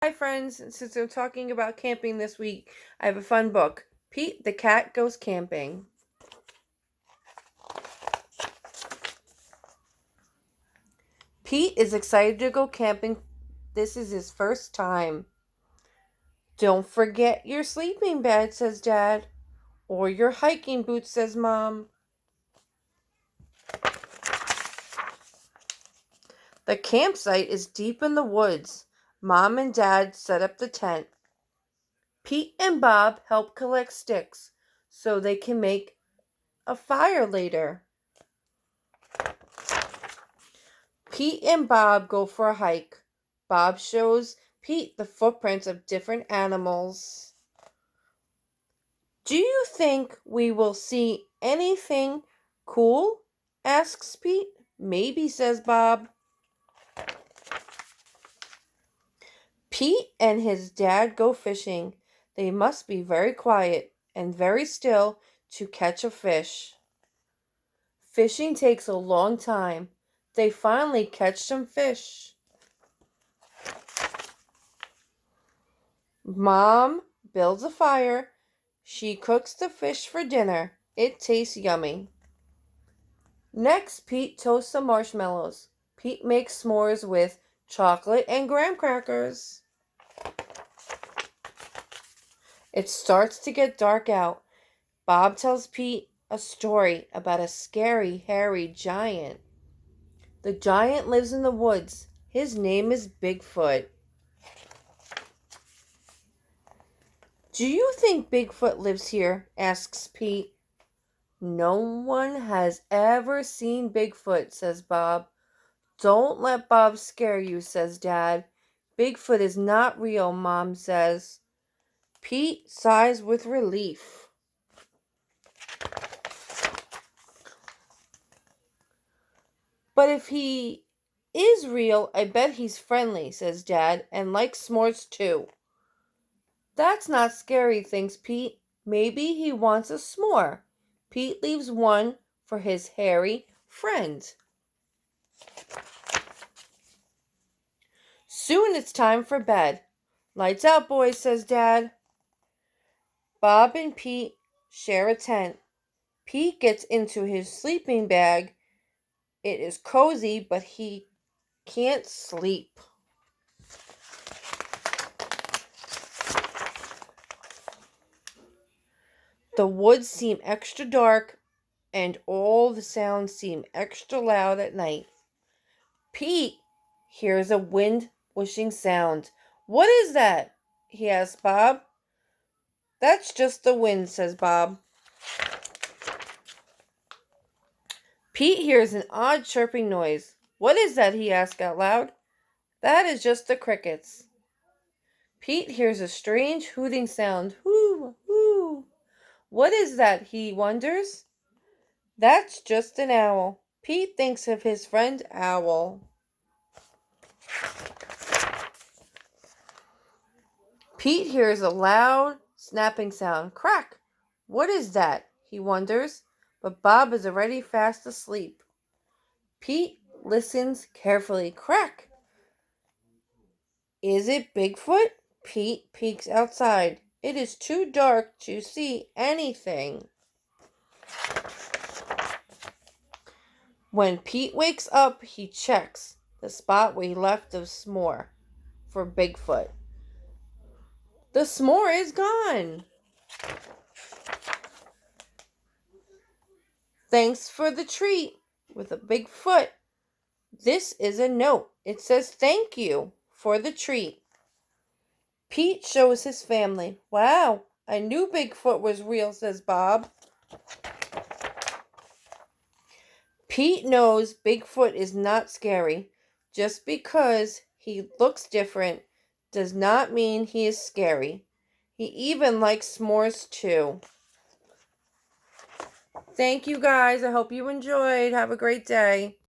Hi friends, since we're talking about camping this week, I have a fun book. Pete the Cat Goes Camping. Pete is excited to go camping. This is his first time. Don't forget your sleeping bag, says Dad. Or your hiking boots, says Mom. The campsite is deep in the woods. Mom and Dad set up the tent. Pete and Bob help collect sticks so they can make a fire later. Pete and Bob go for a hike. Bob shows Pete the footprints of different animals. Do you think we will see anything cool? Asks Pete. Maybe, says Bob. Pete and his dad go fishing. They must be very quiet and very still to catch a fish. Fishing takes a long time. They finally catch some fish. Mom builds a fire. She cooks the fish for dinner. It tastes yummy. Next, Pete toasts some marshmallows. Pete makes s'mores with chocolate and graham crackers. It starts to get dark out. Bob tells Pete a story about a scary, hairy giant. The giant lives in the woods. His name is Bigfoot. Do you think Bigfoot lives here? Asks Pete. No one has ever seen Bigfoot, says Bob. Don't let Bob scare you, says Dad. Bigfoot is not real, Mom says. Pete sighs with relief. But if he is real, I bet he's friendly, says Dad, and likes s'mores too. That's not scary, thinks Pete. Maybe he wants a s'more. Pete leaves one for his hairy friend. Soon it's time for bed. Lights out, boys, says Dad. Bob and Pete share a tent. Pete gets into his sleeping bag. It is cozy, but he can't sleep. The woods seem extra dark, and all the sounds seem extra loud at night. Pete hears a wind whooshing sound. What is that? He asks Bob. That's just the wind, says Bob. Pete hears an odd chirping noise. What is that? He asks out loud. That is just the crickets. Pete hears a strange hooting sound. Hoo, hoo. What is that? He wonders. That's just an owl. Pete thinks of his friend Owl. Pete hears a loud snapping sound. Crack! What is that? He wonders, but Bob is already fast asleep. Pete listens carefully. Crack! Is it Bigfoot? Pete peeks outside. It is too dark to see anything. When Pete wakes up, he checks the spot where he left the s'more for Bigfoot. The s'more is gone. Thanks for the treat with a big foot. This is a note. It says thank you for the treat. Pete shows his family. Wow, I knew Bigfoot was real, says Bob. Pete knows Bigfoot is not scary. Just because he looks different does not mean he is scary. He even likes s'mores too. Thank you guys. I hope you enjoyed. Have a great day.